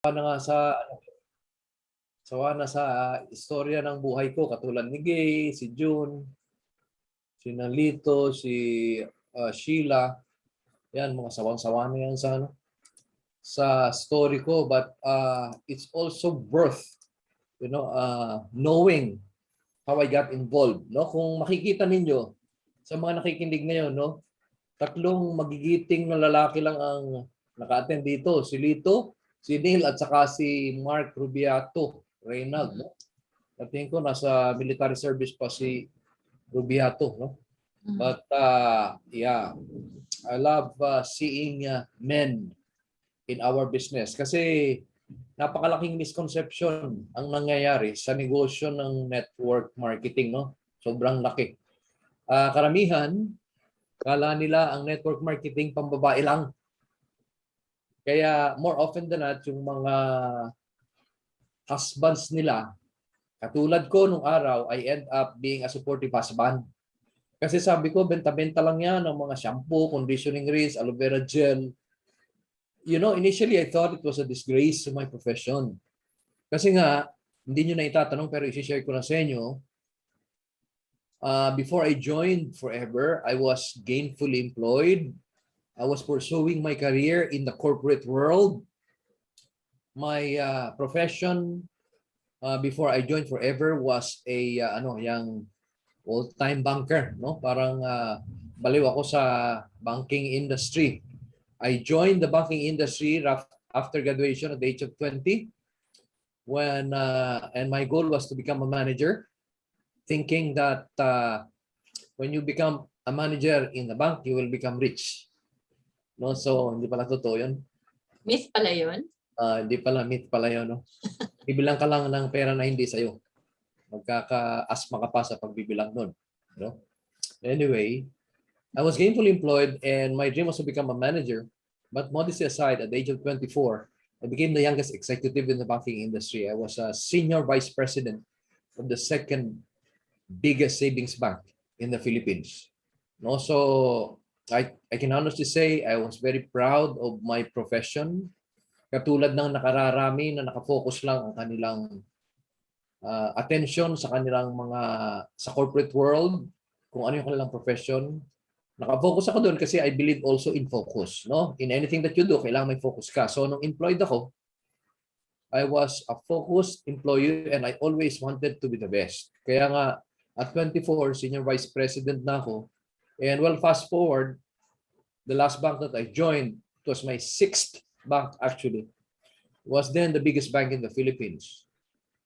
na nga sawa na sa istorya ng buhay ko, katulad ni Gay, si June, si Nalito, si Sheila. Yan, mga sawang-sawa na yan sa story ko, but it's also worth, knowing how I got involved. No? Kung makikita ninyo sa mga nakikinig ngayon, no, tatlong magigiting na lalaki lang ang naka-attend dito. Si Lito, si Neil, at saka si Mark Rubiato Reynald. No? Tingin ko nasa military service pa si Rubiato. No? But yeah, I love seeing men in our business. Kasi napakalaking misconception ang nangyayari sa negosyo ng network marketing. No? Sobrang laki. Karamihan, kala nila ang network marketing pambabae lang. Kaya more often than not, yung mga husbands nila, katulad ko nung araw, I end up being a supportive husband. Kasi sabi ko, benta-benta lang yan ng mga shampoo, conditioning rinse, aloe vera gel. Initially I thought it was a disgrace to my profession. Kasi nga, hindi nyo na itatanong pero isi-share ko na sa inyo, before I joined Forever, I was gainfully employed. I was pursuing my career in the corporate world. My profession before I joined Forever was yung old-time banker, no? Parang baliw ako sa banking industry. I joined the banking industry after graduation at the age of 20 and my goal was to become a manager, thinking that when you become a manager in the bank, you will become rich. No, so hindi pala totoo 'yun. Myth pala 'yun? Hindi pala, myth pala 'yun, no. Bibilang ka lang ng pera na hindi sa iyo. Magkaka-asma ka pa sa pagbibilang nun, no? Anyway, I was gainfully employed and my dream was to become a manager. But modesty aside, at the age of 24, I became the youngest executive in the banking industry. I was a senior vice president of the second biggest savings bank in the Philippines. No, so I can honestly say I was very proud of my profession. Katulad ng nakararami na nakafocus lang ang kanilang attention sa kanilang sa corporate world, kung ano yung kanilang profession. Nakafocus ako doon kasi I believe also in focus. No? In anything that you do, kailangan may focus ka. So nung employed ako, I was a focused employee and I always wanted to be the best. Kaya nga, at 24, senior vice president na ako. And well, fast forward, the last bank that I joined, it was my 6th bank actually, was then the biggest bank in the Philippines.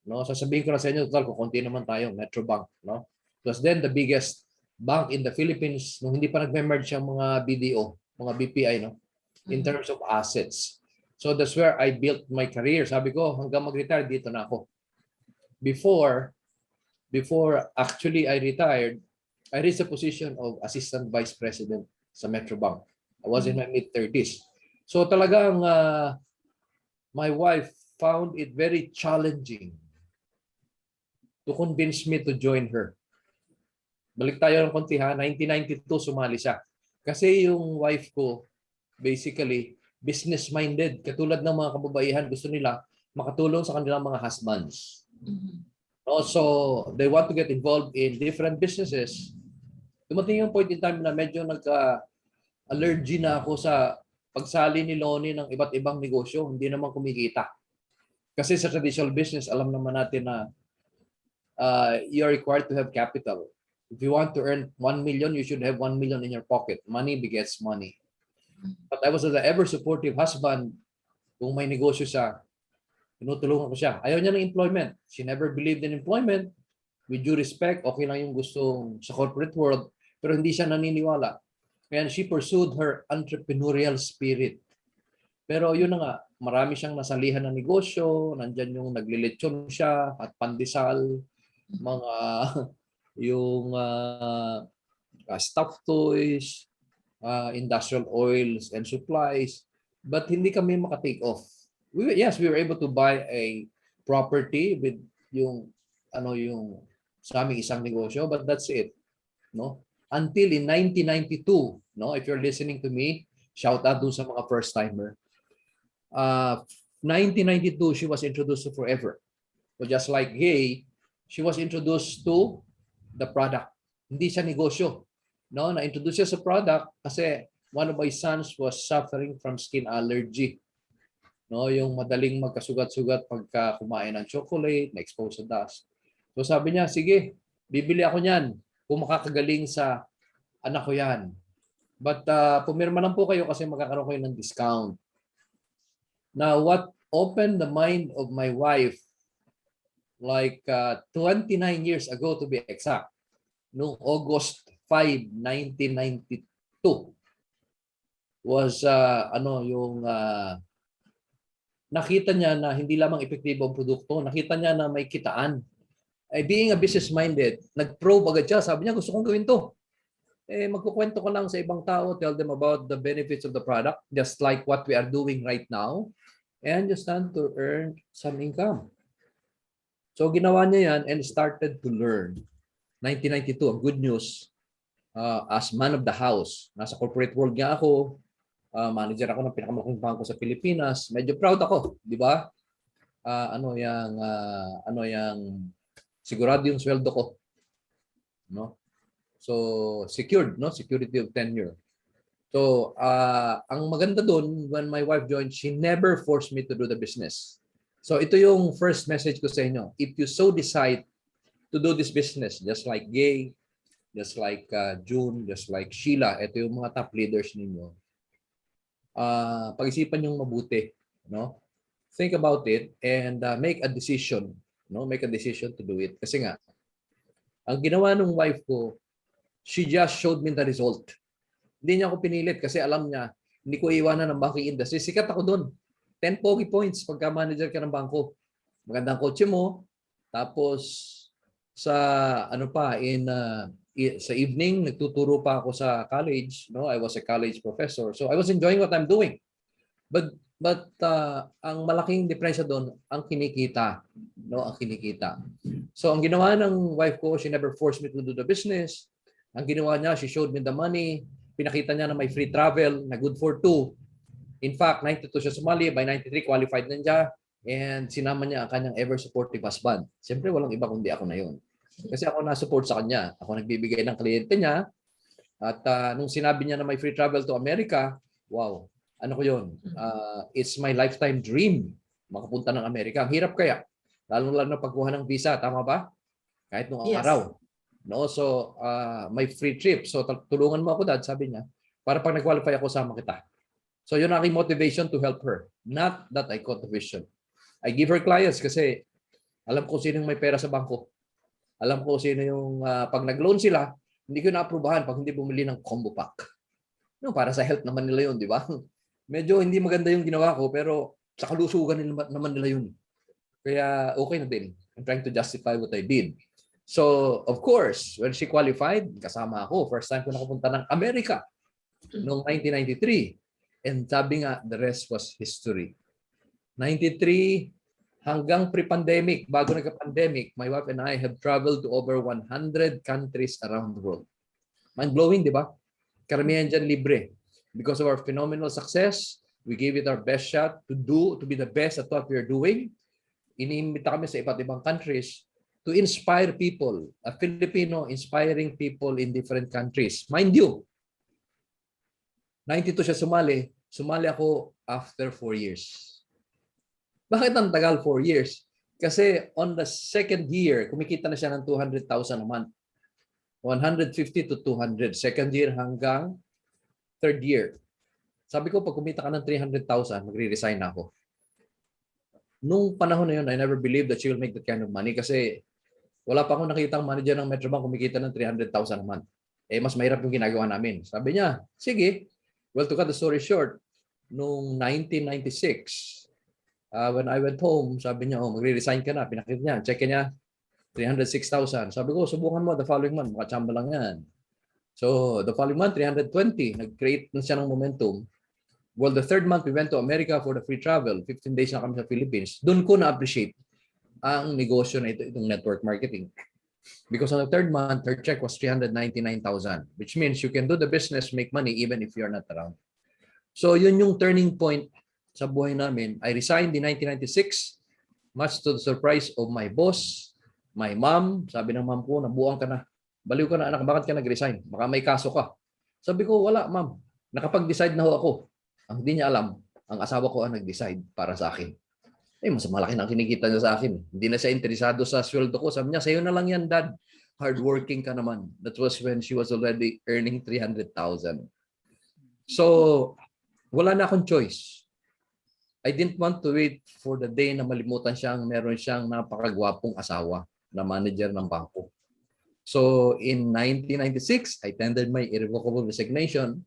No, sasabihin ko na sa inyo, total, kung konti naman tayo, Metro Bank. No? It was then the biggest bank in the Philippines nung hindi pa nagme-merge ang mga BDO, mga BPI, no? In terms of assets. So that's where I built my career. Sabi ko, hanggang mag-retire, dito na ako. Before actually I retired, I reached the position of Assistant Vice President sa Metro Bank. I was in my mid-30s. So talagang my wife found it very challenging to convince me to join her. Balik tayo ng konti ha, 1992 sumali siya. Kasi yung wife ko, basically, business-minded. Katulad ng mga kababaihan, gusto nila makatulong sa kanilang mga husbands. Also, they want to get involved in different businesses. Dumating yung point in time na medyo nagka-allergy na ako sa pagsali ni Lonnie ng iba't ibang negosyo, hindi naman kumikita. Kasi sa traditional business, alam naman natin na you're required to have capital. If you want to earn 1 million, you should have 1 million in your pocket. Money begets money. But I was an ever supportive husband. Kung may negosyo siya, tinutulungan ko siya. Ayaw niya ng employment. She never believed in employment. With due respect, okay lang yung gusto sa corporate world, pero hindi siya naniniwala. Kaya she pursued her entrepreneurial spirit. Pero yun na nga, marami siyang nasalihan ng negosyo, nandyan yung naglilitsyon siya at pandesal, mga yung stuffed toys, industrial oils and supplies, but hindi kami maka-take off. We were able to buy a property with yung sa aming isang negosyo, but that's it. No? Until in 1992, no, if you're listening to me, shout out dun sa mga first timer. 1992, she was introduced to Forever. So just like Gay, she was introduced to the product. Hindi siya negosyo. No, na-introduce siya sa product kasi one of my sons was suffering from skin allergy. No, yung madaling magkasugat-sugat pagka kumain ng chocolate, na-expose sa dust. So sabi niya, sige, bibili ako niyan kung makakagaling sa anak ko yan. But pumirma lang po kayo kasi magkakaroon kayo ng discount. Now, what opened the mind of my wife like 29 years ago to be exact, noong August 5, 1992, was nakita niya na hindi lamang epektibo ang produkto, nakita niya na may kitaan. Being a business-minded, nag-probe agad siya. Sabi niya, gusto kong gawin to. Magkukwento ko lang sa ibang tao, tell them about the benefits of the product, just like what we are doing right now, and just stand to earn some income. So ginawa niya yan and started to learn. 1992, ang good news, as man of the house, nasa corporate world nga ako, manager ako ng pinakamalaking bangko sa Pilipinas. Medyo proud ako, di ba? Sigurado yung sweldo ko. No? So, secured, no? Security of tenure. So, ang maganda doon, when my wife joined, she never forced me to do the business. So, ito yung first message ko sa inyo. If you so decide to do this business, just like Gay, just like June, just like Sheila, ito yung mga top leaders ninyo. Pag-isipan yung mabuti, no? Think about it and make a decision, no? Make a decision to do it. Kasi nga, ang ginawa ng wife ko, she just showed me the result. Hindi niya ako pinilit kasi alam niya, hindi ko iwanan ng banking industry. Sikat ako doon. 10 pogi points pagka manager ka ng bangko. Magandang kotse mo. Tapos sa sa evening nagtuturo pa ako sa college, no? I was a college professor. So I was enjoying what I'm doing. But ang malaking diferensya doon ang kinikita, no? Ang kinikita. So ang ginawa ng wife ko, she never forced me to do the business. Ang ginawa niya, she showed me the money. Pinakita niya na may free travel na good for two. In fact, 92 siya sumali. By 93, qualified na siya. And sinama niya ang kanyang ever-supportive husband. Siyempre, walang iba kundi ako na yun. Kasi ako na-support sa kanya. Ako nagbibigay ng kliyente niya. At nung sinabi niya na may free travel to America, wow, ano ko yun? It's my lifetime dream makapunta ng Amerika. Ang hirap kaya. Lalo-lalo na pagkuha ng visa. Tama ba? Kahit nung araw. No, so may free trip. So tulungan mo ako, Dad, sabi niya. Para pag nag-qualify ako, sama kita. So yun ang aking motivation to help her. Not that I caught the vision. I give her clients kasi alam ko sino may pera sa bangko. Alam ko sino yung pag nag-loan sila, hindi ko na-aprobahan pag hindi bumili ng combo pack. No, para sa health naman nila yun, di ba? Medyo hindi maganda yung ginawa ko, pero sa kalusugan naman nila yun. Kaya okay na din. I'm trying to justify what I did. So, of course, when she qualified, kasama ako. First time ko nakapunta ng Amerika noong 1993. And sabi nga, the rest was history. 93 hanggang pre-pandemic, bago nagka-pandemic, my wife and I have traveled to over 100 countries around the world. Mind-blowing, di ba? Karamihan dyan libre. Because of our phenomenal success, we gave it our best shot to be the best at what we are doing. Iniimbita kami sa iba't ibang countries to inspire people, a Filipino inspiring people in different countries. Mind you, 92 siya sumali ako after 4 years. Bakit ang tagal 4 years? Kasi on the second year, kumikita na siya ng 200,000 a month. 150 to 200. Second year hanggang third year. Sabi ko, pag kumita ka ng 300,000, magre-resign na ako. Nung panahon na yun, I never believed that she will make that kind of money kasi wala pa akong nakita ang manager ng Metrobank kumikita ng 300,000 a month. Mas mahirap yung ginagawa namin. Sabi niya, sige. Well, to cut the story short, noong 1996, when I went home, sabi niya, magre-resign ka na. Pinakita niya, check niya, 306,000. Sabi ko, subukan mo the following month. Makachamba lang yan. So, the following month, 320. Nag-create na siya ng momentum. Well, the third month, we went to America for the free travel. 15 days na kami sa Philippines. Doon ko na-appreciate ang negosyo na itong network marketing. Because on the third month, her check was 399,000, which means you can do the business, make money even if you're not around. So yun yung turning point sa buhay namin. I resigned in 1996, much to the surprise of my boss, my mom. Sabi ng mom ko, nabuang ka na. Baliw ka na anak, bakit ka nag-resign? Baka may kaso ka. Sabi ko, wala ma'am. Nakapag-decide na ho ako. Ang hindi niya alam, ang asawa ko ang nag-decide para sa akin. Mas malaki na kinikita niya sa akin. Hindi na siya interesado sa sweldo ko. Sabi niya, sa'yo na lang yan, dad. Hardworking ka naman. That was when she was already earning 300,000. So, wala na akong choice. I didn't want to wait for the day na malimutan siyang meron siyang napakagwapong asawa na manager ng bangko. So, in 1996, I tendered my irrevocable resignation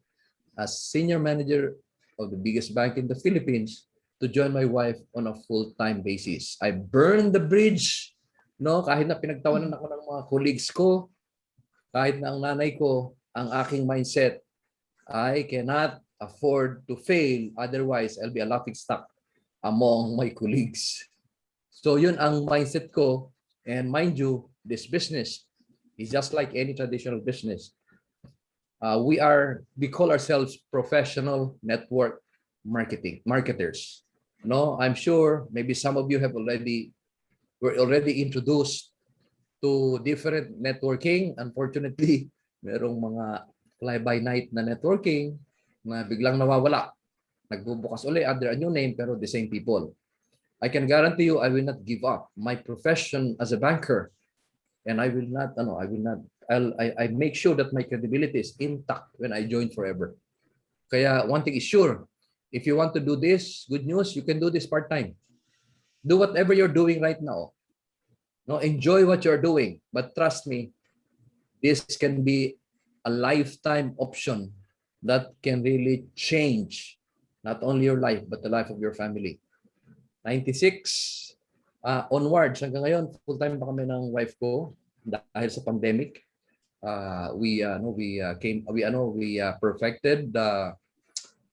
as senior manager of the biggest bank in the Philippines to join my wife on a full-time basis. I burned the bridge, no? Kahit na pinagtawanan ako ng mga colleagues ko, kahit na ang nanay ko, ang aking mindset, I cannot afford to fail, otherwise I'll be a laughingstock among my colleagues. So yun ang mindset ko, and mind you, this business is just like any traditional business. We call ourselves professional network marketers. No, I'm sure maybe some of you were already introduced to different networking. Unfortunately, merong mga fly-by-night na networking na biglang nawawala. Nagbubukas ulit under a new name pero the same people. I can guarantee you I will not give up my profession as a banker, and I make sure that my credibility is intact when I join forever. Kaya one thing is sure, if you want to do this, good news, you can do this part-time. Do whatever you're doing right now. No, enjoy what you're doing, but trust me, this can be a lifetime option that can really change not only your life but the life of your family. 96 onwards hanggang ngayon, full-time pa kami ng wife ko dahil sa pandemic. We perfected the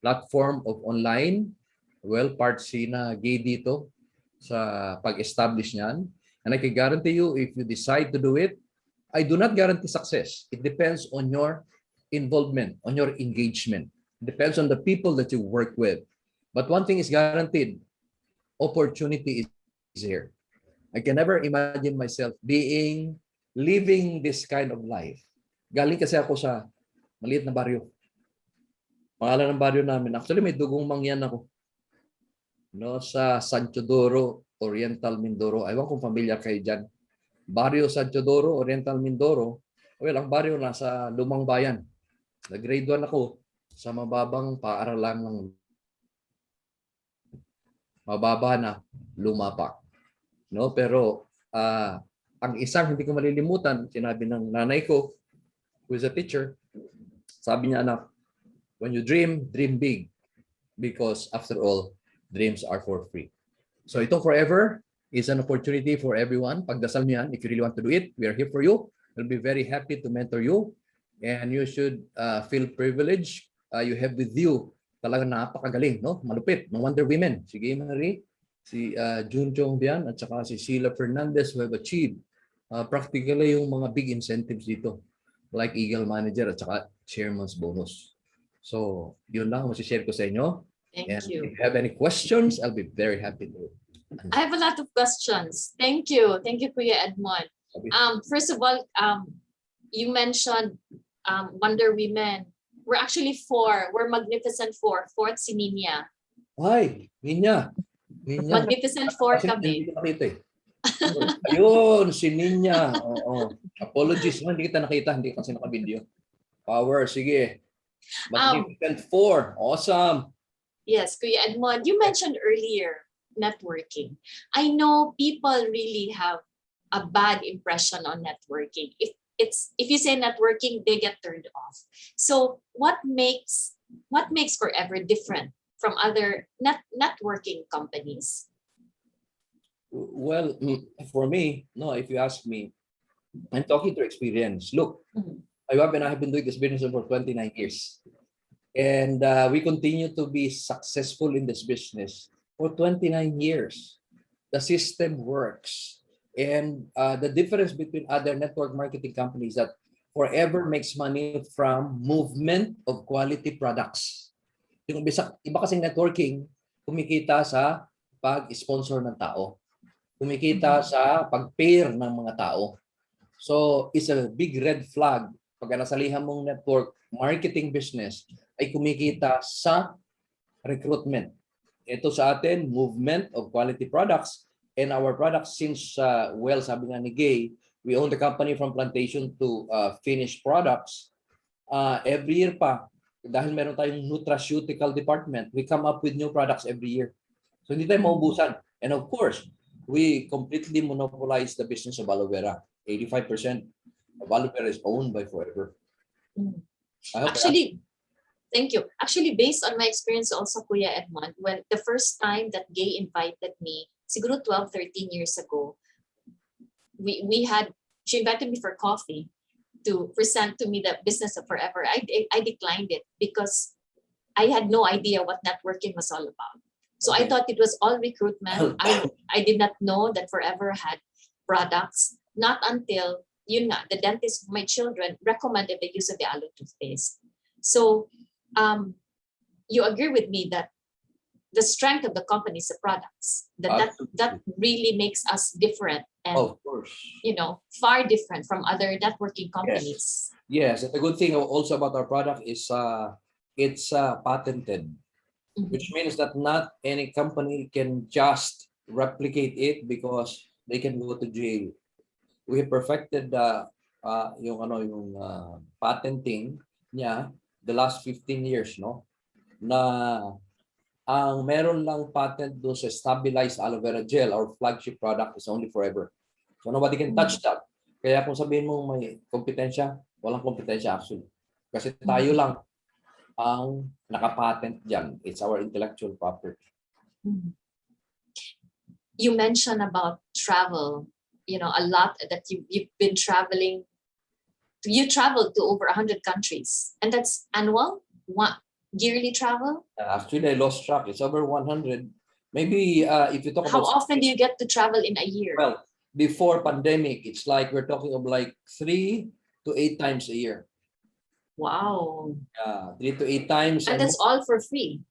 platform of online. Well, part si na gay dito sa pag-establish niyan. And I can guarantee you, if you decide to do it, I do not guarantee success. It depends on your involvement, on your engagement. It depends on the people that you work with. But one thing is guaranteed, opportunity is here. I can never imagine myself living this kind of life. Galing kasi ako sa maliit na baryo. Pangalan ng baryo namin. Actually, may dugong mangyan ako. No, sa San Teodoro, Oriental Mindoro. Ewan kung familiar kayo dyan. Baryo San Teodoro, Oriental Mindoro. Well, ang baryo nasa Lumang Bayan. Nag-grade 1 ako sa mababang paaralan ng mababa na lumapak. No, pero ang isang hindi ko malilimutan, sinabi ng nanay ko, who is a teacher, sabi niya, anak, when you dream, dream big. Because after all, dreams are for free. So itong forever is an opportunity for everyone. Pagdasal niyo yan, if you really want to do it, we are here for you. We'll be very happy to mentor you. And you should feel privileged. You have with you talagang napakagaling, no? Malupit, mga Wonder Women. Si Gay Marie, si Jun Chong Bian, at saka si Sheila Fernandez who have achieved practically yung mga big incentives dito. Like Eagle Manager at saka Chairman's Bonus. So, yun lang ang masishare ko sa inyo. Thank you. If you have any questions, I'll be very happy to. I have a lot of questions. Thank you. Thank you, Kuya Edmund. First of all, you mentioned Wonder Women. We're actually 4. We're Magnificent 4. 4th si Ninya. Ay, Ninya. Magnificent 4 kami. Yun, si Ninya. Apologies, hindi kita nakita. Hindi kasi naka-video. Power, sige. Magnificent 4. Awesome. Yes, Kuya Edmund, you mentioned earlier networking. I know people really have a bad impression on networking. If you say networking, they get turned off. So what makes Forever different from other networking companies? Well, for me, no, if you ask me, I'm talking through experience. Look, I have been doing this business for 29 years. And we continue to be successful in this business for 29 years. The system works. And the difference between other network marketing companies that Forever makes money from movement of quality products. Yung iba kasing networking, kumikita sa pag-sponsor ng tao. Kumikita sa pag-pair ng mga tao. So, it's a big red flag pag nasalihan mong network marketing business ay kumikita sa recruitment. Ito sa atin, movement of quality products. And our products, since, sabi nga ni Gay, we own the company from plantation to finished products. Every year pa, dahil meron tayong nutraceutical department, we come up with new products every year. So hindi tayo maubusan. And of course, we completely monopolize the business of aloe vera. 85% of aloe vera is owned by Forever. Actually, thank you. Actually, based on my experience also, Kuya Edmund, when the first time that Gay invited me, siguro 12, 13 years ago, she invited me for coffee to present to me the business of Forever. I declined it because I had no idea what networking was all about. So I thought it was all recruitment. I did not know that Forever had products. Not until the dentist of my children recommended the use of the aloe toothpaste. So you agree with me that the strength of the company is the products. That really makes us different and of course, far different from other networking companies. Yes, and the good thing also about our product is it's patented, which means that not any company can just replicate it because they can go to jail. We have perfected yung patenting niya the last 15 years, no? Na ang meron lang patent do sa stabilized aloe vera gel, our flagship product is only Forever. So nobody can touch that. Kaya kung sabihin mo may kompetensya, walang kompetensya actually. Kasi tayo lang ang nakapatent diyan. It's our intellectual property. You mentioned about travel, a lot that you've been traveling. You traveled to over 100 countries, and that's annual, yearly travel? Actually, I lost track. It's over 100. Maybe if you talk How about... often do you get to travel in a year? Well, before pandemic, it's like we're talking of like 3 to 8 times a year. Wow. 3 to 8 times. And that's all for free.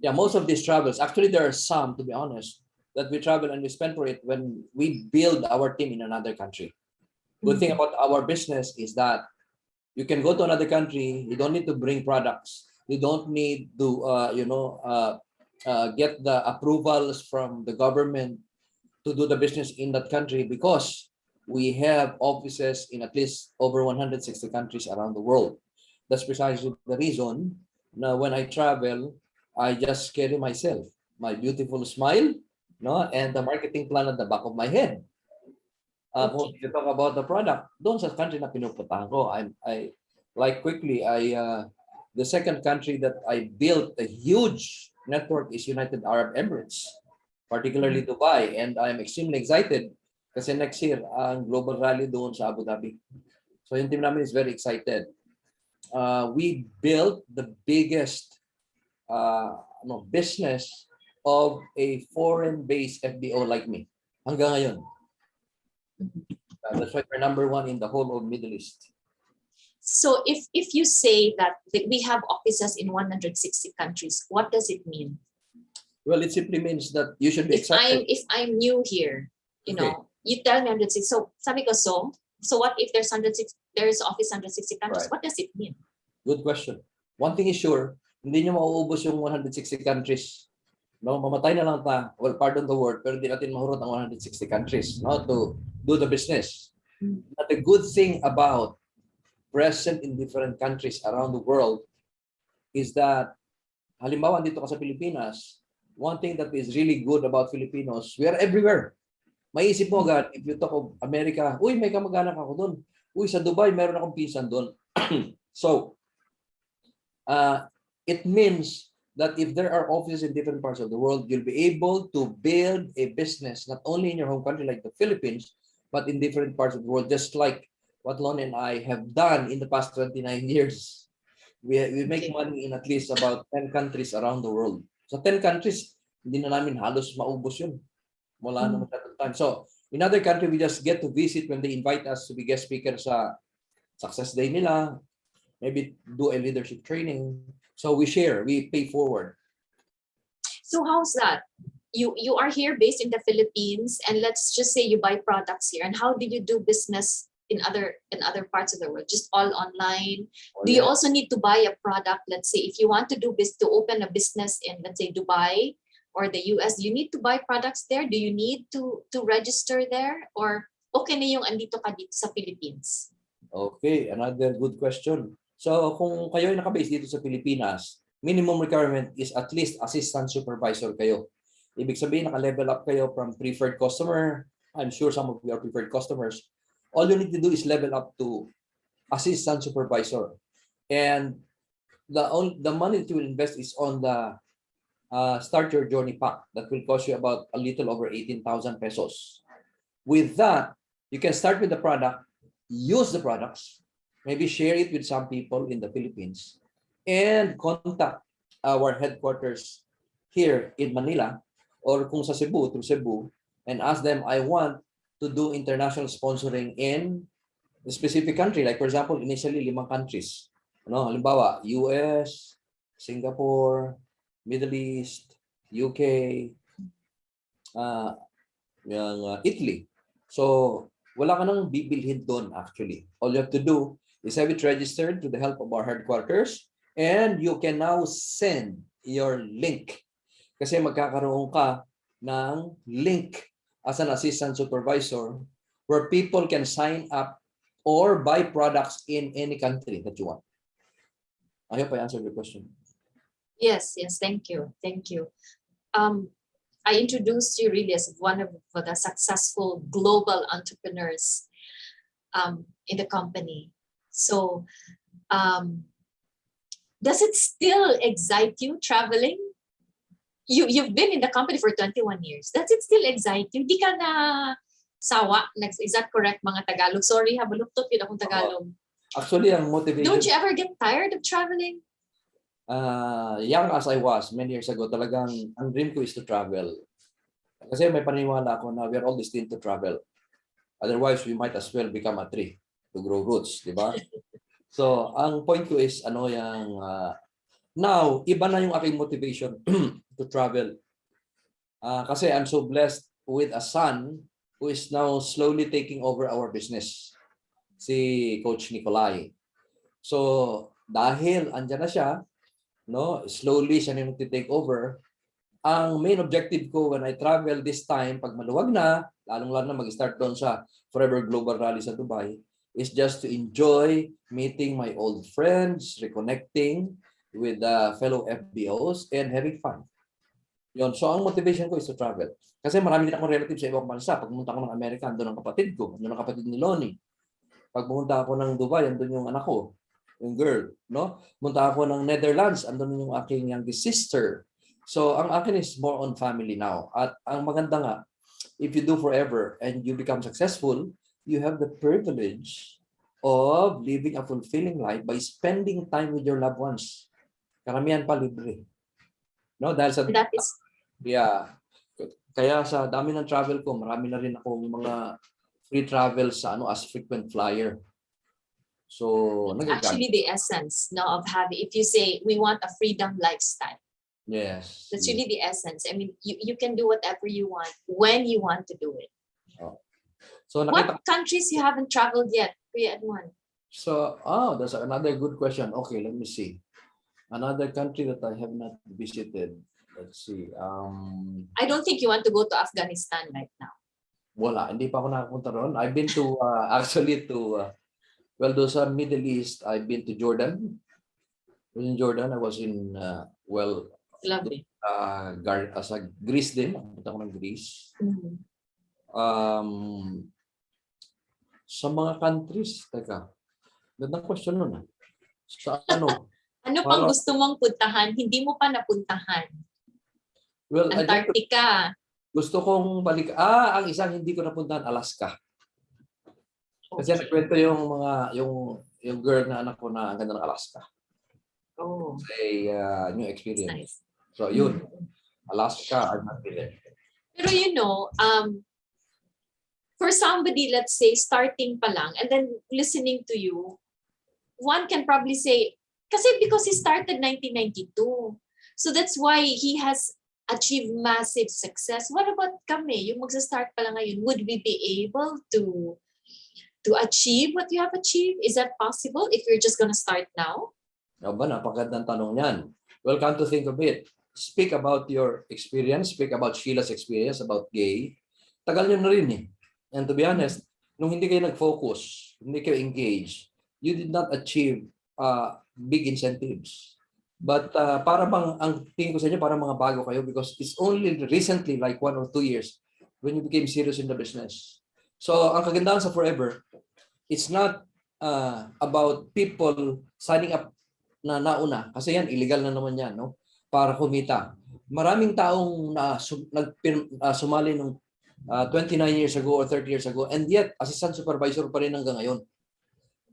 Yeah, most of these travels. Actually, there are some, to be honest, that we travel and we spend for it when we build our team in another country. Good thing about our business is that you can go to another country. You don't need to bring products. You don't need to, get the approvals from the government to do the business in that country because we have offices in at least over 160 countries around the world. That's precisely the reason now when I travel, I just carry myself, my beautiful smile, and the marketing plan at the back of my head. If you talk about the product, doon sa country na pinupuntahan ko, the second country that I built a huge network is United Arab Emirates, particularly Dubai, and I'm extremely excited kasi next year ang global rally doon sa Abu Dhabi. So yung team namin is very excited. We built the biggest business of a foreign-based FBO like me hanggang ngayon. That's why we're number 1 in the whole of Middle East. So if you say that we have offices in 160 countries, what does it mean? Well, it simply means that you should be excited. If I'm new here, you tell me 160. So sabi ko, so what if there's office 160 countries? Right. What does it mean? Good question. One thing is sure, hindi nyo mauubos yung 160 countries. Mamatay na lang ta, well, pardon the word, pero hindi natin mahurot ang 160 countries to do the business. But the good thing about present in different countries around the world is that, halimbawa dito ka sa Pilipinas, one thing that is really good about Filipinos, we are everywhere. Maisip mo agad, if you talk of America, uy, may kamag-anak ako doon. Uy, sa Dubai, meron akong pinsan doon. So, it means that if there are offices in different parts of the world, you'll be able to build a business, not only in your home country like the Philippines, but in different parts of the world, just like what Lon and I have done in the past 29 years. We make money in at least about 10 countries around the world. So 10 countries, hindi na namin halos maubos yun. Wala naman that time. So in other country, we just get to visit when they invite us to be guest speaker sa success day nila, maybe do a leadership training. So we share, we pay forward. So how's that? You are here based in the Philippines, and let's just say you buy products here. And how did you do business in other parts of the world? Just all online? Oh, Do you yeah. also need to buy a product? Let's say if you want to to open a business in, let's say, Dubai or the US, do you need to buy products there? Do you need to register there? Or okay na yung andito ka dito sa Philippines? Okay, another good question. So kung kayo ay nakabase dito sa Pilipinas, minimum requirement is at least assistant supervisor kayo. Ibig sabihin, naka-level up kayo from preferred customer. I'm sure some of you are preferred customers. All you need to do is level up to assistant supervisor. And the money that you will invest is on the Start Your Journey pack that will cost you about a little over 18,000 pesos. With that, you can start with the product, use the products, maybe share it with some people in the Philippines, and contact our headquarters here in Manila or kung sa Cebu, through Cebu, and ask them, I want to do international sponsoring in a specific country. Like for example, initially 5 countries. Ano, halimbawa, US, Singapore, Middle East, UK, Italy. So, wala ka nang bibilhin doon actually. All you have to do is have it registered to the help of our headquarters, and you can now send your link. Kasi magkakaroon ka ng link as an assistant supervisor where people can sign up or buy products in any country that you want. I hope I answered your question. Yes, thank you. I introduced you really as one of the successful global entrepreneurs in the company. So does it still excite you traveling? You've been in the company for 21 years. Does it still excite you? Di ka na sawa? Is that correct, mga Tagalog? Sorry, baluktot yun akong Tagalog. Actually, ang motivation... Don't you ever get tired of traveling? Young as I was many years ago, talagang ang dream ko is to travel. Kasi may paniniwala ako na we are all destined to travel. Otherwise, we might as well become a tree to grow roots, di ba? So, ang point ko is, now, iba na yung aking motivation to travel. Kasi I'm so blessed with a son who is now slowly taking over our business. Si Coach Nicolai. So, dahil andyan na siya, no, slowly siya na take over. Ang main objective ko when I travel this time, pag maluwag na, lalong-lalo na mag-start doon sa Forever Global Rally sa Dubai, is just to enjoy meeting my old friends, reconnecting with fellow FBOs, and having fun. Yun. So, ang motivation ko is to travel. Kasi marami din akong relatives sa ibang bansa. Pag pumunta ako ng Amerika, andun ang kapatid ko, andun ang kapatid ni Lonnie. Pag pumunta ako ng Dubai, andun yung anak ko, yung girl. No? Pumunta ako ng Netherlands, andun yung aking youngest sister. So, ang akin is more on family now. At ang maganda nga, if you do forever and you become successful, you have the privilege of living a fulfilling life by spending time with your loved ones. Karamihan pa libre. No, dahil sa That is... Yeah. Kaya sa dami ng travel ko, marami na rin akong mga free travel sa as frequent flyer. So, actually the essence of having, if you say we want a freedom lifestyle. Yes. That's really the essence. I mean, you can do whatever you want when you want to do it. Oh. So, what countries you haven't traveled yet, Kuya Edmund? So, that's another good question. Okay, let me see. Another country that I have not visited. Let's see. I don't think you want to go to Afghanistan right now. Wala, hindi pa ako nakapunta ron. I've been to well, those are Middle East. I've been to Jordan. In Jordan, I was in lovely. Sa Greece din. Napunta ko ng Greece. Mm-hmm. Sa mga countries, teka. Gandang question nun. Sa ano pang gusto mong puntahan, hindi mo pa napuntahan? Well, Antarctica. Gusto kong balik. Ang isang hindi ko napuntahan, Alaska. Kasi nagkwento yung girl na anak ko na ang ganda ng Alaska. Oh. It's a new experience. Nice. So yun, Alaska, I'm not there. Pero for somebody, let's say, starting pa lang, and then listening to you, one can probably say, because he started 1992. So that's why he has achieve massive success. What about kami, yung magsa-start pa lang ngayon, would we be able to achieve what you have achieved? Is that possible if you're just gonna start now? Aba, napakagandang tanong yan. Well, come to think of it, speak about your experience, speak about Sheila's experience, about gay. Tagal nyo na rin eh. And to be honest, nung hindi kayo nag-focus, hindi kayo engage, you did not achieve big incentives. But para bang, ang tingin ko sa inyo, para mga bago kayo because it's only recently, like 1 or 2 years, when you became serious in the business. So, ang kagandahan sa Forever, it's not about people signing up na nauna. Kasi yan, illegal na naman yan, no? Para kumita. Maraming taong sumali nung 29 years ago or 30 years ago, and yet, assistant supervisor pa rin hanggang ngayon.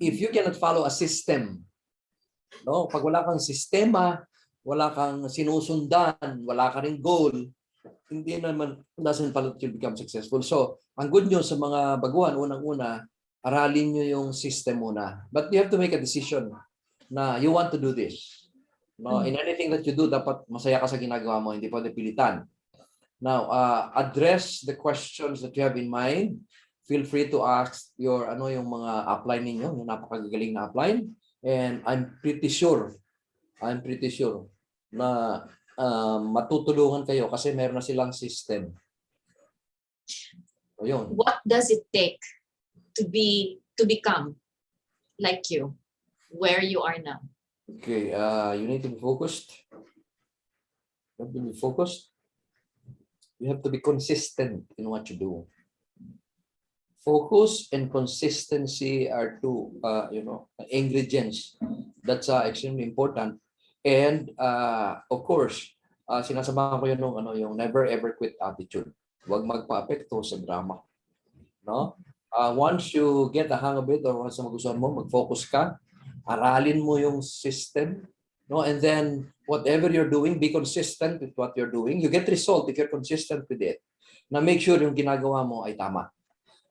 If you cannot follow a system, no? Pag wala kang sistema, wala kang sinusundan, wala ka ring goal, hindi naman doesn't follow to become successful. So, ang good news sa mga baguhan, unang-una, aralin nyo yung system muna. But you have to make a decision na you want to do this. No, in anything that you do, dapat masaya ka sa ginagawa mo, hindi pwede pilitan. Now, address the questions that you have in mind. Feel free to ask your yung mga upline ninyo, yung napakagaling na upline. And I'm pretty sure na matutulungan kayo kasi meron na silang system. So, yun. What does it take to become like you, where you are now? Okay, you need to be focused. You have to be focused. You have to be consistent in what you do. Focus and consistency are two, ingredients that's extremely important. And of course, sinasamahan ko yun yung never ever quit attitude. Huwag magpa-apekto sa drama. No? Once you get the hang of it or once na magustuhan mo, mag-focus ka, aralin mo yung system, no? And then whatever you're doing, be consistent with what you're doing. You get result if you're consistent with it. Na make sure yung ginagawa mo ay tama.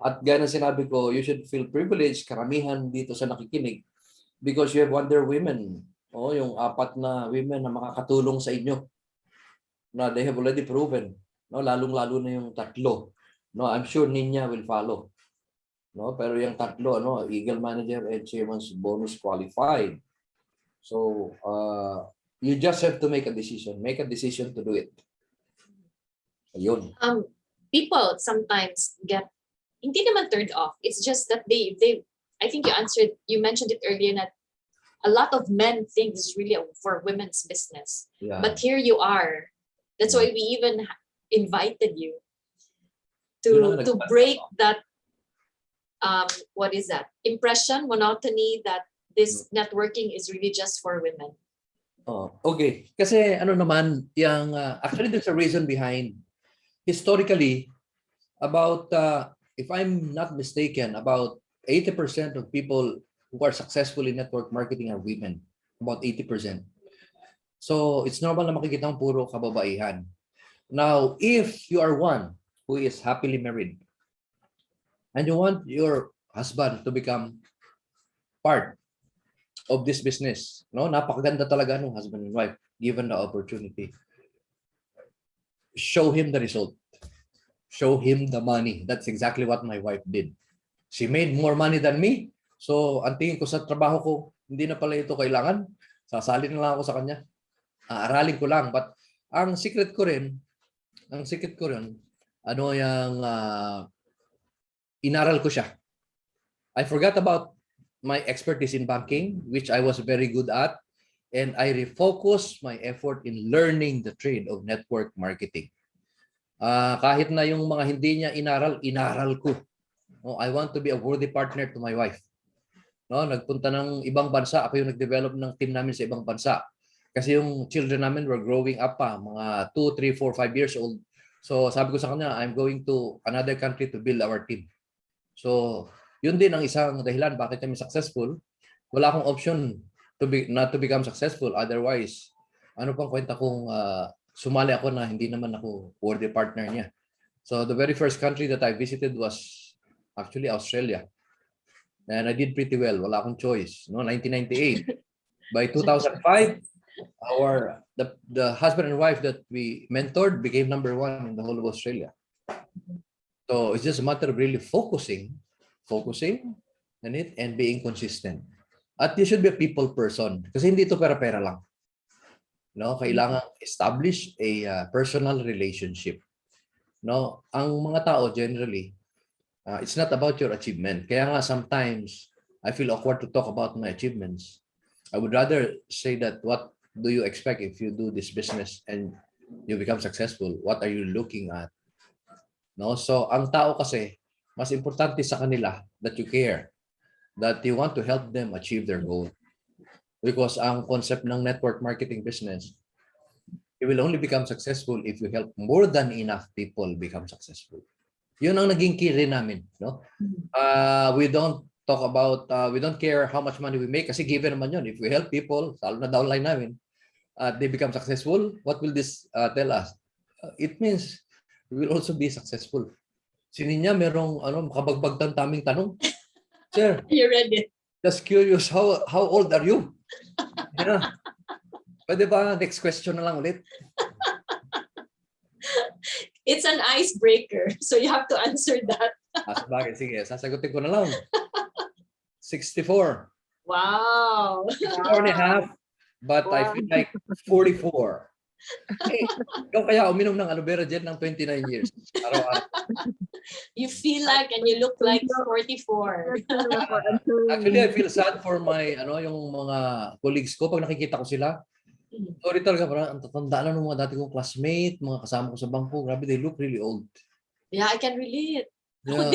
At gaya ng sinabi ko, you should feel privileged, karamihan dito sa nakikinig, because you have wonder women, yung 4 na women na makakatulong sa inyo. Na they have already proven, no? Lalong-lalo na yung 3. No, I'm sure Ninya will follow. No, pero yung 3, Eagle Manager and Chairman's bonus qualified. So, you just have to make a decision. Make a decision to do it. Ayun. People sometimes get, hindi naman turned off. It's just that they I think you mentioned it earlier that a lot of men think this is really for women's business. Yeah. But here you are. That's why we even invited you to break that what is that? Impression, monotony that this networking is really just for women. Oh, okay. Kasi naman, yung actually there's a reason behind. Historically, about if I'm not mistaken, about 80% of people who are successful in network marketing are women. About 80%. So it's normal na makikita ang puro kababaihan. Now, if you are one who is happily married and you want your husband to become part of this business, no? Napakaganda talaga ng husband and wife given the opportunity. Show him the result. Show him the money. That's exactly what my wife did. She made more money than me. So, ang tingin ko sa trabaho ko, hindi na pala ito kailangan. Sasali na lang ako sa kanya. Aralin ko lang. But ang secret ko rin, inaral ko siya. I forgot about my expertise in banking, which I was very good at. And I refocused my effort in learning the trade of network marketing. Kahit na yung mga hindi niya inaral ko. No, I want to be a worthy partner to my wife. No, nagpunta ng ibang bansa, ako yung nag-develop ng team namin sa ibang bansa. Kasi yung children namin were growing up pa, mga 2, 3, 4, 5 years old. So sabi ko sa kanya, I'm going to another country to build our team. So yun din ang isang dahilan bakit kami successful. Wala akong option not to become successful. Otherwise, ano pang kwenta kung sumali ako na hindi naman ako worthy partner niya. So the very first country that I visited was actually Australia. And I did pretty well. Wala akong choice. No, 1998. By 2005, The husband and wife that we mentored became number 1 in the whole of Australia. So it's just a matter of really focusing on it and being consistent. At you should be a people person kasi hindi ito pera-pera lang. No, kailangan establish a personal relationship. No, ang mga tao generally, it's not about your achievement. Kaya nga sometimes I feel awkward to talk about my achievements. I would rather say that what do you expect if you do this business and you become successful? What are you looking at? No, so ang tao kasi mas importante sa kanila that you care, that you want to help them achieve their goal. Because ang concept ng network marketing business, you will only become successful if you help more than enough people become successful. Yun ang naging key rin namin, no? We don't talk about, we don't care how much money we make kasi given naman yun. If we help people, lalo na downline namin, they become successful, what will this tell us? It means we will also be successful. Sino niya merong kabagbagtan taming tanong? Sir, You ready? just curious, how old are you? Yeah. Pwede ba next question na lang ulit? It's an icebreaker, so you have to answer that. Sabagay, sige, sasagutin ko na lang. 64. Wow. 4 and a half, but I feel like 44. Hey, ikaw kaya uminom ng aloe vera gel ng 29 years. Araw-araw. You feel like and you look like 44. Actually, I feel sad for my, yung mga colleagues ko. Pag nakikita ko sila, sorry talaga, parang ang tatandaan na ng mga dati kong classmate, mga kasama ko sa bangko. Grabe, they look really old. Yeah, I can relate. Yeah.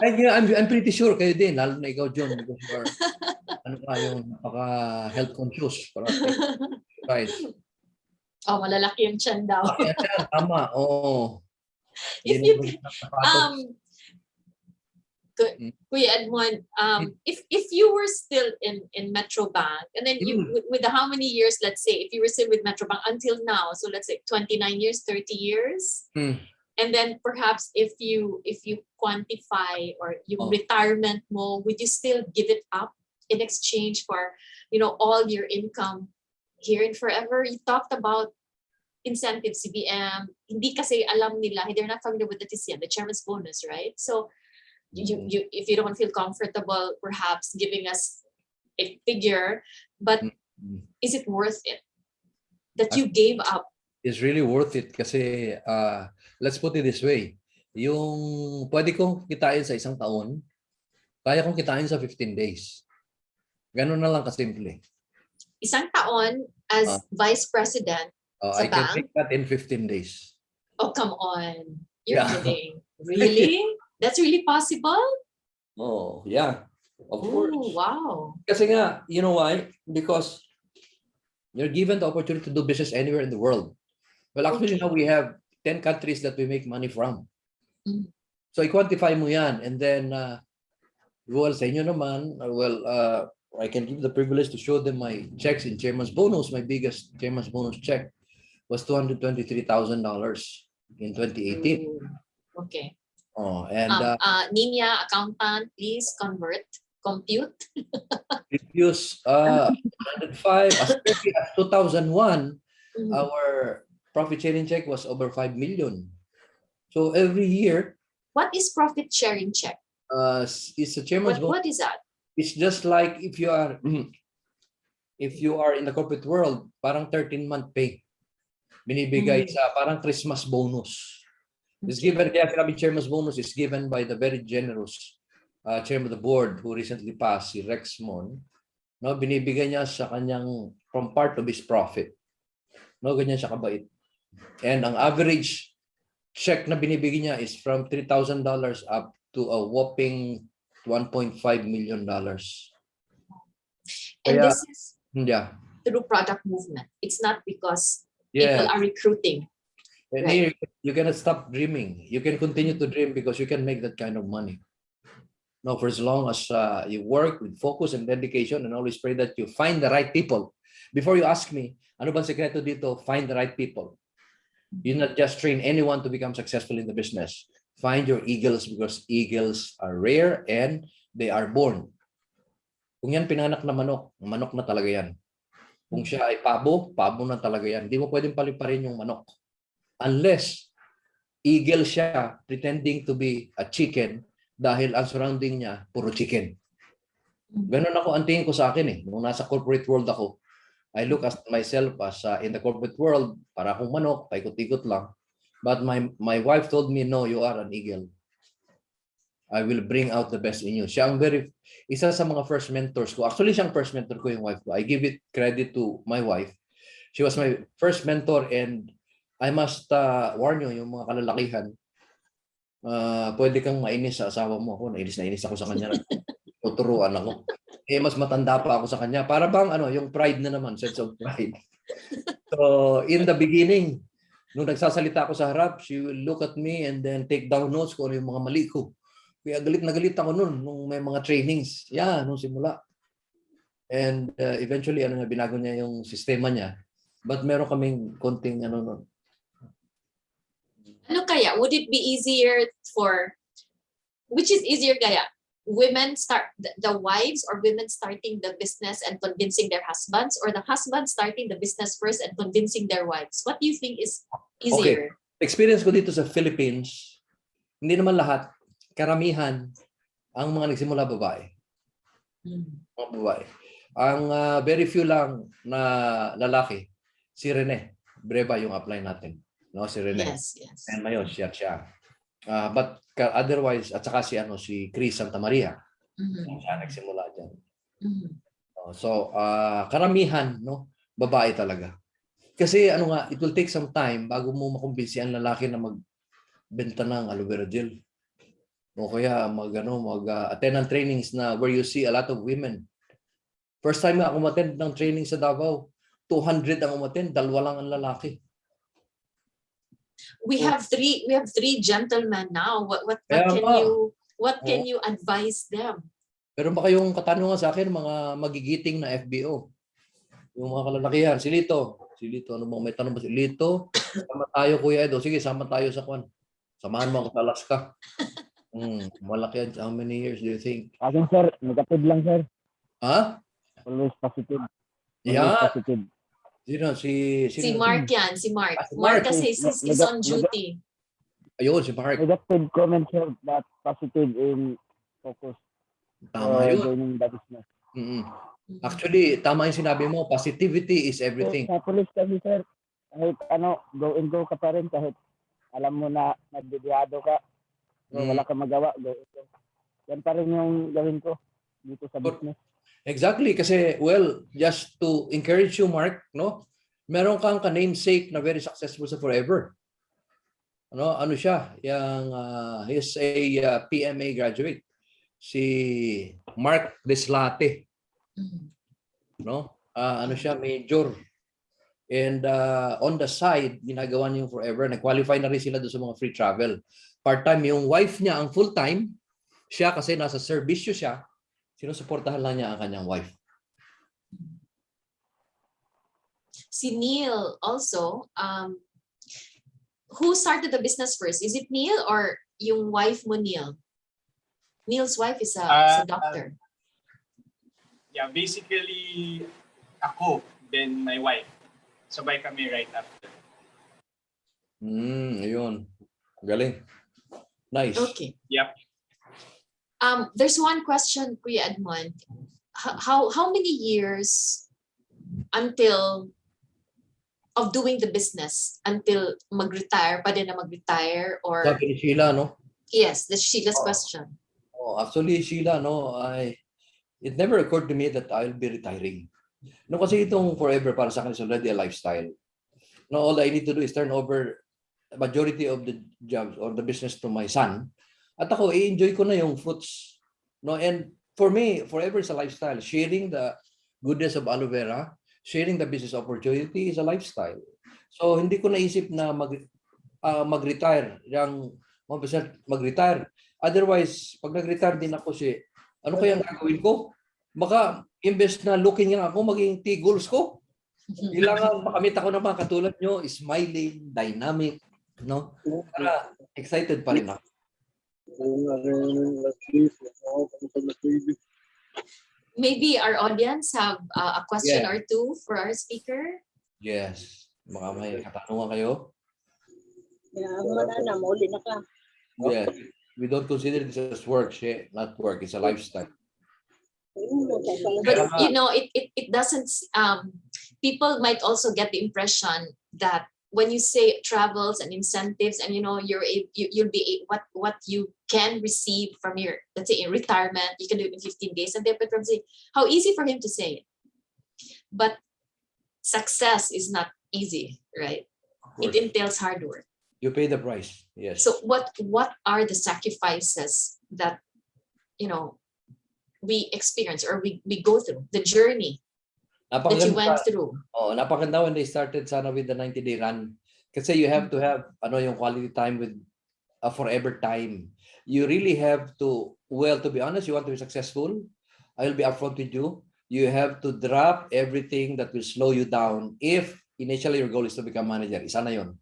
And yeah, I'm pretty sure kayo din, lalo na ikaw, John, because you are, yung health conscious. Right. Oh, malalaki yung tiyan daw. Tama, oo. If you, Kuya Edmund, if you were still in Metro Bank, and then you with the how many years, let's say, if you were still with Metro Bank until now, so let's say 29 years, 30 years, and then perhaps if you quantify or yung retirement mo, would you still give it up in exchange for all your income here and forever? You talked about incentive, CBM. Hindi kasi alam nila, they're not familiar with the TCM, the chairman's bonus, right? So you if you don't feel comfortable perhaps giving us a figure, but is it worth it that you gave up? It's really worth it kasi let's put it this way. Yung pwede kong kitain sa isang taon, kaya kong kitain sa 15 days. Ganun na lang kasimple. Isang taon as vice president sa I can bank? take that in 15 days. Oh, come on. You're kidding. Really? That's really possible? Oh, yeah. Of course. Oh, wow. Kasi nga, you know why? Because you're given the opportunity to do business anywhere in the world. Well, actually, now we have 10 countries that we make money from. So, i-quantify mo yan. And then, well, sa inyo naman, I can give the privilege to show them my checks in chairman's bonus. My biggest chairman's bonus check was $223,000 in 2018. Okay. Oh, and Ninya, accountant, please compute. Previous 105 as early as 2001, our profit sharing check was over 5 million. So every year. What is profit sharing check? It's a chairman's bonus. What is that? It's just like if you are in the corporate world, parang 13-month pay. Binibigay sa parang Christmas bonus. It's given, kaya sinabi chairman's bonus is given by the very generous chairman of the board who recently passed, si Rex Mon. No, binibigay niya sa kanyang from part of his profit. No, ganyan siya kabait. And ang average check na binibigay niya is from $3,000 up to a whopping $1.5 million. And this is through product movement. It's not because people are recruiting. And here, you cannot stop dreaming. You can continue to dream because you can make that kind of money. No, for as long as you work with focus and dedication, and always pray that you find the right people. Before you ask me, ano bang sekreto dito? Find the right people. You not just train anyone to become successful in the business. Find your eagles because eagles are rare and they are born. Kung yan pinanak na manok na talaga yan. Kung siya ay pabo, pabo na talaga yan. Hindi mo pwedeng paliparin yung manok. Unless eagle siya pretending to be a chicken dahil ang surrounding niya puro chicken. Ganun ako ang tingin ko sa akin eh. Nung nasa corporate world ako, I look at myself as in the corporate world, para akong manok, paikot-ikot lang. But my wife told me, no, you are an eagle. I will bring out the best in you. Siya ang isa sa mga first mentors ko. Actually, siyang first mentor ko, yung wife ko. I give it credit to my wife. She was my first mentor, and I must warn you, yung mga kalalakihan, pwede kang mainis sa asawa mo. Ako, nainis na inis ako sa kanya. Tuturuan ako. Eh, mas matanda pa ako sa kanya. Para bang, yung pride na naman, sense of pride. So, in the beginning, nung nagsasalita ako sa harap, she will look at me and then take down notes kung ano yung mga mali ko. Kaya galit na galit ako nun, nung may mga trainings. Nung simula. And eventually, binago niya yung sistema niya. But meron kaming konting, nun. Ano kaya? Would it be easier which is easier kaya? The wives or women starting the business and convincing their husbands, or the husbands starting the business first and convincing their wives? What do you think is easier? Okay. Experience ko dito sa Philippines, hindi naman lahat, karamihan, ang mga nagsimula babae. Mga babae. Ang very few lang na lalaki, si Rene Breva yung apply natin. No, si Rene. Yes. And mayon, siya. But otherwise, at saka si Chris Santa Maria. Siya nagsimula dyan. So, karamihan, babae talaga. Kasi it will take some time bago mo makumbinsi ang lalaki na magbenta ng aloe vera gel. O kaya attend ng trainings where you see a lot of women. First time ako umattend ng training sa Davao, 200 ang umattend, 2 lang ang lalaki. We have three gentlemen now. What can you advise them? Pero ba kayong katanungan sa akin, mga magigiting na FBO? Yung mga kalalakihan, si Lito, ano bang may tanong ba si Lito? Sama tayo, Kuya Edo. Sige, sama tayo sa kwan. Samahan mo ako sa Alaska. Malaki yan. How many years do you think? Akin, sir, negative lang, sir. Ha? Always positive. Yeah. Positive. Si Mark yan, si Mark. Si Mark Mark. kasi is on duty. Ayun, si Mark. Negative comment, sir, but positive in focus. Tama yun. Joining the business. Actually, tama yung sinabi mo. Positivity is everything. So, sa police kasi, sir, kahit go and go ka pa rin, kahit alam mo na nagdidiyado ka, so wala ka magawa, go and go. Yan pa rin yung gawin ko dito sa business. Exactly, kasi just to encourage you, Mark, meron kang ka-namesake na very successful sa Forever. Ano siya? He's a PMA graduate. Si Mark Deslate. Ano siya? Major. And on the side, ginagawa niya yung Forever. Nag-qualify na rin sila doon sa mga free travel. Part-time, yung wife niya ang full-time. Siya kasi nasa servisyo siya. Sinusuportahan lang niya ang kanyang wife. Si Neil also, who started the business first? Is it Neil or yung wife mo, Neil? Neil's wife is a doctor. Yeah, basically ako, then my wife. Sabay kami right after. Ayun. Galing. Nice. Okay. Yep. There's one question, Kuya Edmund. How many years until of doing the business until mag-retire, pa din na mag-retire, or? Sabi ni Sheila, no? Yes, that's Sheila's question. Actually, Sheila, it never occurred to me that I'll be retiring. Kasi itong Forever para sa akin is already a lifestyle. All I need to do is turn over the majority of the jobs or the business to my son. At ako, i-enjoy ko na yung fruits. And for me, Forever is a lifestyle. Sharing the goodness of aloe vera, sharing the business opportunity is a lifestyle. So, hindi ko naisip na mag-retire. Mag-retire. Otherwise, pag nag-retire din ako ano kaya ang gagawin ko? Baka, imbes na looking nga ako, maging T-goals ko. Kailangan makamit ako ng mga katulad nyo, smiling, dynamic, Para excited pa rin ako. Maybe our audience have a question Yeah. or two for our speaker. Yes. Baka may katanungan kayo. Wala na, mauli na ka. Yes. We don't consider this as work, not work. It's a lifestyle. But you know, it doesn't. People might also get the impression that when you say travels and incentives, and you know, you'll be what you can receive from your, let's say, in retirement, you can do it in 15 days, and they put from say how easy for him to say it. But success is not easy, right? It entails hard work. You pay the price. Yes. So what are the sacrifices that, you know, we experience or we go through, the journey that you went through? Oh, napakaganda when they started sana with the 90-day run. Kasi you have to have yung quality time with forever time. You really have to, well, to be honest, you want to be successful, I'll be upfront with you. You have to drop everything that will slow you down if initially your goal is to become manager. Isa na yun.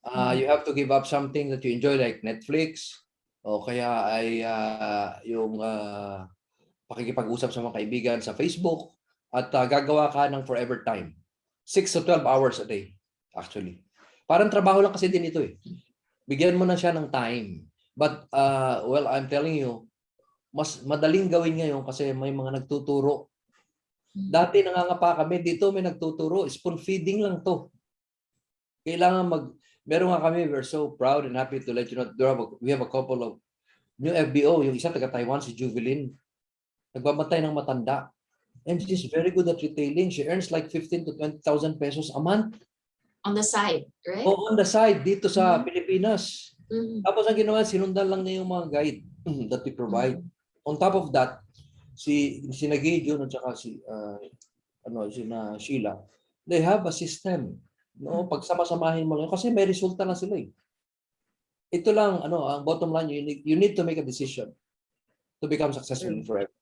You have to give up something that you enjoy like Netflix o kaya ay yung pakikipag-usap sa mga kaibigan sa Facebook at gagawa ka ng forever time. 6 to 12 hours a day actually. Parang trabaho lang kasi din ito eh. Bigyan mo na siya ng time. But well, I'm telling you, mas madaling gawin ngayon kasi may mga nagtuturo. Dati nangangapa kami, dito may nagtuturo, spoon feeding lang to. Kailangan meron nga kami, we're so proud and happy to let you know, we have a couple of new FBO, yung isa taga Taiwan, si Juvelin. Nagbabantay ng matanda. And she's very good at retailing. She earns like 15 to 20,000 pesos a month. On the side, right? Oh, on the side, dito sa Pilipinas. Mm-hmm. Tapos ang ginawa, sinundan lang niya yung mga guide that we provide. On top of that, si Nagay Jun at saka si Sheila, they have a system. No, pagsama-samahin mo lang kasi may resulta na sila eh. Ito lang ang bottom line, you need to make a decision to become successful forever.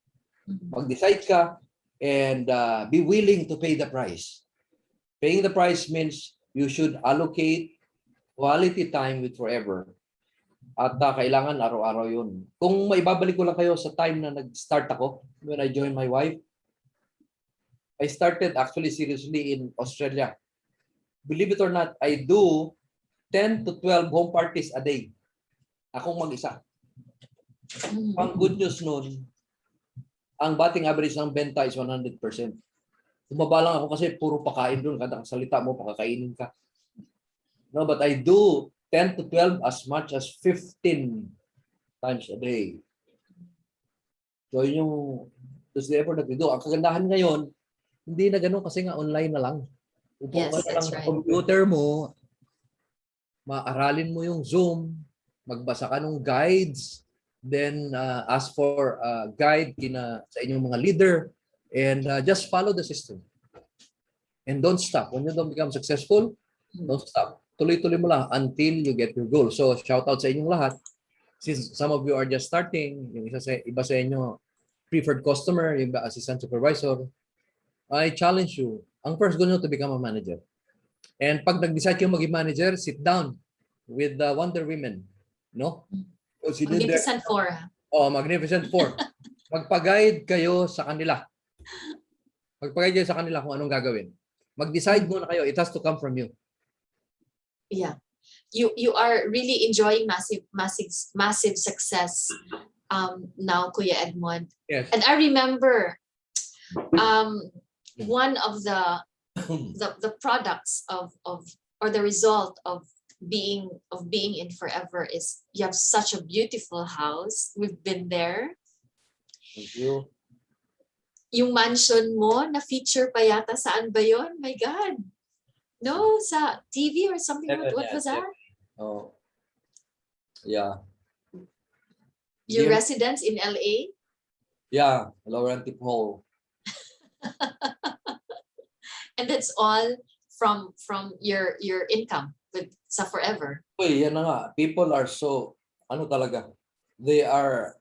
Mag-decide ka and be willing to pay the price. Paying the price means you should allocate quality time with forever. At kailangan araw-araw yun. Kung maibabalik ko lang kayo sa time na nag-start ako, when I joined my wife, I started actually seriously in Australia. Believe it or not, I do 10 to 12 home parties a day. Akong mag-isa. Ang good news nun, ang batting average ng benta is 100%. Tumaba lang ako kasi puro pakain doon. Kada salita mo, pakakainin ka. No, but I do 10 to 12 as much as 15 times a day. So yun yung that's the effort that we do. Ang kagandahan ngayon, hindi na ganun kasi nga online na lang. Upo ka na lang sa computer mo, maaralin mo yung Zoom, magbasa ka ng guides, then ask for a guide sa inyong mga leader, and just follow the system. And don't stop. When you don't become successful, don't stop. Tuloy-tuloy mo lang until you get your goal. So shout out sa inyong lahat. Since some of you are just starting, yung iba sa inyo preferred customer, yung assistant supervisor, I challenge you. Ang first goal nyo to become a manager. And pag nag-decide kayo maging manager, sit down with the Wonder Women. No? Magnificent Four. Oh, Magnificent Four. Magpag-guide kayo sa kanila. Magpag-guide kayo sa kanila kung anong gagawin. Mag-decide muna kayo. It has to come from you. Yeah. You are really enjoying massive success now, Kuya Edmund. Yes. And I remember one of the products of or the result of being in forever is you have such a beautiful house. We've been there. Thank you. Yung mansion mo na feature pa yata, saan ba yon? My God. No, sa TV or something. What was that? Oh. Yeah. Your residence in LA? Yeah, Laurent Hall. And that's all from your income with sa forever. Uy, yan na nga. People are so, talaga. They are,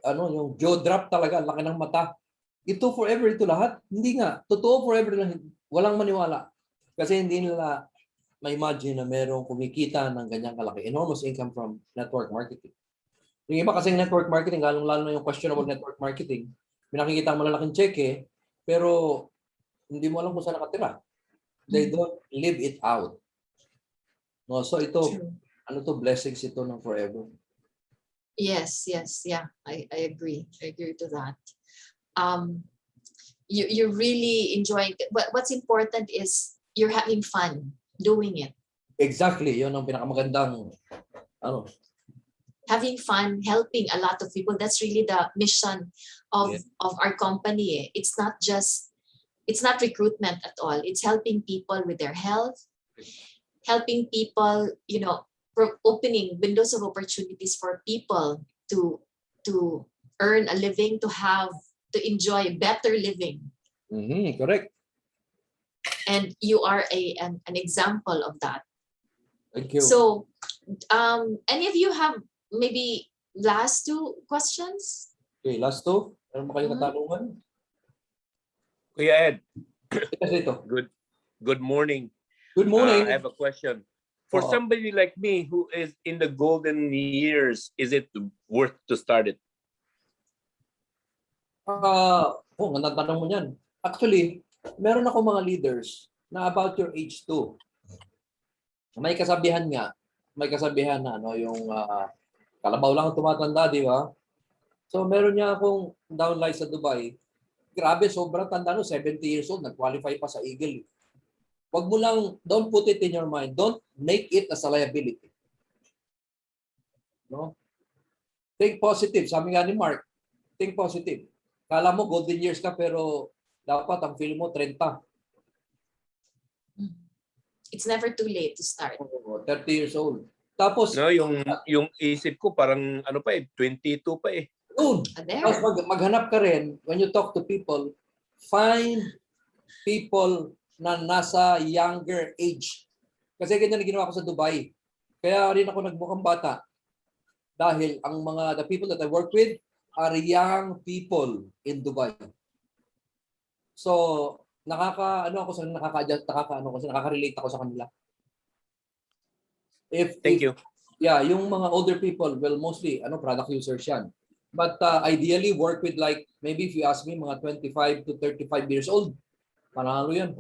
yung jaw drop talaga, laki ng mata. Ito forever, ito lahat. Hindi nga. Totoo forever lang. Walang maniwala. Kasi hindi nila ma-imagine na merong kumikita ng ganyang kalaki. Enormous income from network marketing. Yung iba kasing network marketing, lalong-lalo na yung questionable network marketing, may nakikita ang malalaking cheque, pero hindi mo alam kung saan nakatira. They don't live it out. No, so ito, True. ano to, blessings ito ng forever. Yes, yeah, I agree. I agree to that. You're really enjoying it. But what's important is you're having fun doing it. Exactly, yun ang pinakamagandang, ano, Having fun, helping a lot of people. That's really the mission of our company. It's not recruitment at all. It's helping people with their health, helping people, opening windows of opportunities for people to earn a living, to enjoy better living. Correct. And you are an example of that. Thank you. So, any of you have maybe last two questions? Okay, last two. Meron ba kayong katanungan? Kuya Ed, Kasi ito. good morning. Good morning. I have a question. For Oo. somebody like me who is in the golden years, is it worth to start it? Gandang tanong mo yan. Actually, meron ako mga leaders na about your age too. May kasabihan na yung kalabaw lang ang tumatanda, di ba? So meron niya akong downline sa Dubai. Grabe, sobrang tanda no, 70 years old, nag-qualify pa sa Eagle. Wag mo lang, don't put it in your mind. Don't make it as a liability. No? Think positive. Sabi nga ni Mark, think positive. Kala mo golden years ka pero dapat ang feel mo 30. It's never too late to start. 30 years old. Tapos, No, yung isip ko parang 22 pa eh. yun. There. Tapos maghanap ka rin, when you talk to people, find people na nasa younger age. Kasi ganyan na ginawa ko sa Dubai. Kaya rin ako nagmukhang bata. Dahil the people that I work with are young people in Dubai. So, nakaka-relate ako sa kanila. Thank you. Yeah, yung mga older people, well, mostly, product users yan. But ideally, work with maybe if you ask me, mga 25 to 35 years old. Panalo yan.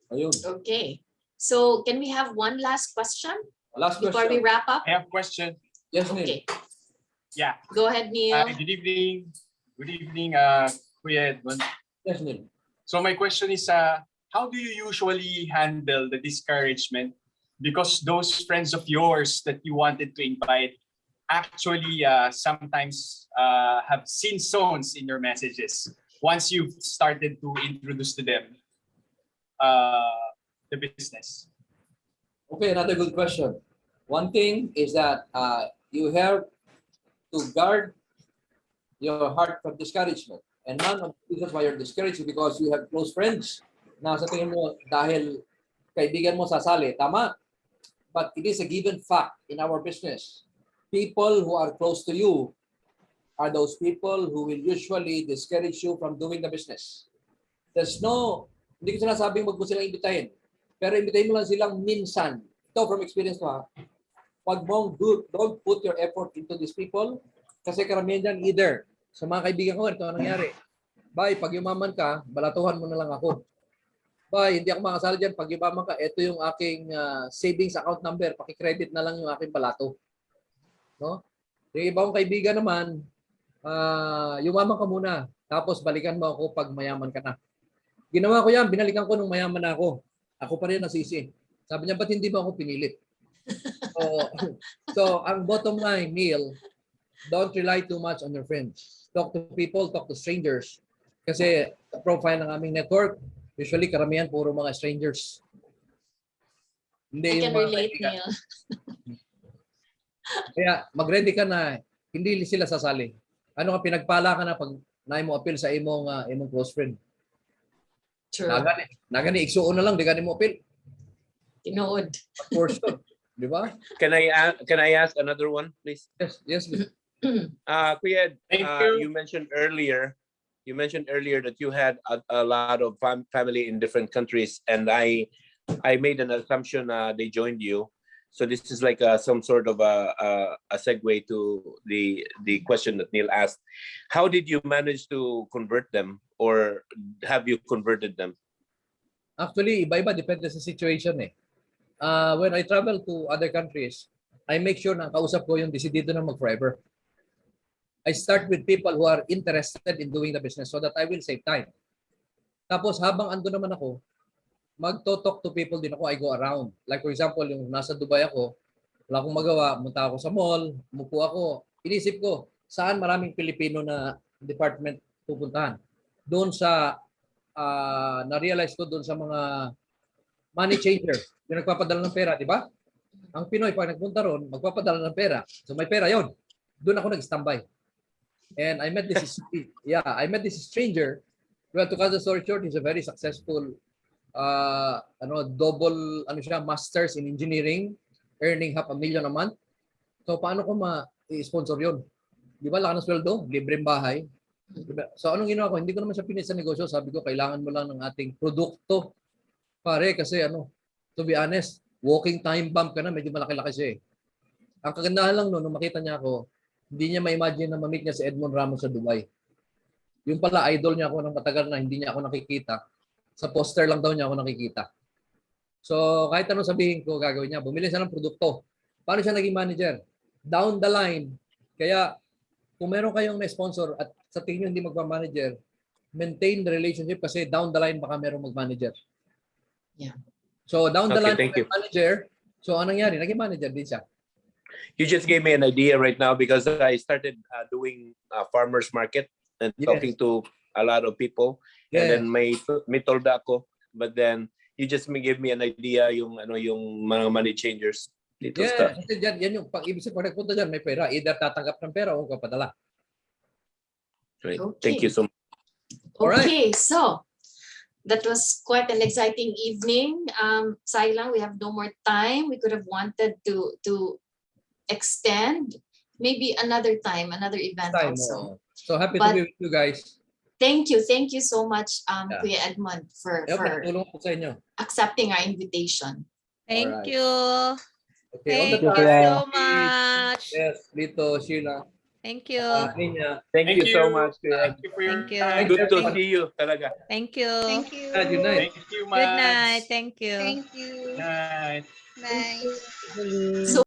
Ayun. Okay. So can we have one last question Last before we question. wrap up? I have a question. Yes, Neil. Okay. Yeah. Go ahead, Neil. Good evening. Good evening, Kuya Edmund. Yes, Neil. So my question is, how do you usually handle the discouragement? Because those friends of yours that you wanted to invite actually sometimes have seen zones in your messages once you've started to introduce to them the business. Okay, another good question. One thing is that you have to guard your heart from discouragement. And none of the reasons why you're discouraged is because you have close friends na sa tingin mo dahil kaibigan mo sasali. Tama. But it is a given fact in our business. People who are close to you are those people who will usually discourage you from doing the business. Hindi ko sinasabing wag mo silang imbitahin. Pero imbitahin mo lang silang minsan. Ito from experience ko ha. Don't put your effort into these people kasi karamihan dyan either sa mga kaibigan ko, ito ang nangyari. Bye, pag yumaman ka, balatuhan mo na lang ako. Bye, hindi ako makasali dyan. Pag yumaman ka, ito yung aking savings account number. Pakicredit na lang yung aking balato. No? Yung ibang kaibigan naman, yumaman ka muna. Tapos balikan mo ako pag mayaman ka na. Ginawa ko yan, binalikan ko nung mayaman na ako. Ako pa rin nasisi. Sabi niya, ba't hindi mo ako pinilit? So, ang bottom line, Neil, don't rely too much on your friends. Talk to people, talk to strangers. Kasi profile ng aming network, usually karamihan puro mga strangers. Hindi I yung can mga relate, kaibigan. Neil. Kaya mag-ready ka na, hindi sila sasali. Ano ka, pinagpala ka na pag naay mo appeal sa imong close friend. True. Nagani igsuon na lang, di gani mo appeal. Tinood. Of course, di ba? Can I ask another one, please? Yes. Kuya Ed, Thank you. you mentioned earlier that you had a lot of family in different countries, and I made an assumption they joined you. So this is like some sort of a segue to the question that Neil asked. How did you manage to convert them, or have you converted them? Actually, iba-iba, depende sa situation eh. When I travel to other countries, I make sure na kausap ko yung desidido na mag-forever. I start with people who are interested in doing the business so that I will save time. Tapos habang ando naman ako, magto-talk to people din ako, I go around. Like for example, yung nasa Dubai ako, wala akong magawa, munta ako sa mall, umupo ako, inisip ko, saan maraming Pilipino na department pupuntahan? Doon sa, na-realize ko doon sa mga money changer, yung nagpapadala ng pera, di ba? Ang Pinoy, pag nagpunta ron, magpapadala ng pera. So may pera yon. Doon ako nag-standby. And I met this, I met this stranger. Well, to cut the story short, he's a very successful double masters in engineering, earning $500,000 a month. So paano ko ma-sponsor yun? Di ba, laki ng sweldo, libreng bahay. Diba? So anong ginawa ko? Hindi ko naman siya pinis sa negosyo. Sabi ko, kailangan mo lang ng ating produkto. Pare, kasi to be honest, walking time bomb ka na, medyo malaki-laki siya eh. Ang kagandahan lang nung makita niya ako, hindi niya ma-imagine na ma-meet niya si Edmund Ramos sa Dubai. Yung pala, idol niya ako ng matagal na hindi niya ako nakikita. Sa poster lang daw niya ako nakikita. So, kahit anong sabihin ko, gagawin niya. Bumili siya ng produkto. Paano siya naging manager? Down the line. Kaya, kung meron kayong may sponsor at sa tingin nyo hindi magpa-manager, maintain the relationship kasi down the line baka merong mag-manager. Yeah. So, down the line, Thank you. manager. So, anong nangyari? Naging manager din siya. You just gave me an idea right now because I started doing farmers market and talking to a lot of people. And then may tolda ako, but then you just gave me an idea yung mga money changers dito stuff. Kasi yan yung pag-ibig sabihin, pag nagpunta dyan, may pera. Either tatanggap ng pera o kapadala. Right. Okay. Thank you so much. Okay, so that was quite an exciting evening. Sayang, we have no more time. We could have wanted to extend maybe another time, another event also. So happy to be with you guys. Thank you so much, Kuya Edmund, for Tulong po sa inyo. accepting our invitation. Thank Alright. you. Okay, all Thank the you time. so much. Yes, Lito, Sheila, Thank you. Ninya. Thank you so much. Thank you for your Thank you. time. Good to see you talaga. Thank you. Thank you. Good night. Thank you, Good Mads. night. Thank you. Thank you. Night. Bye. So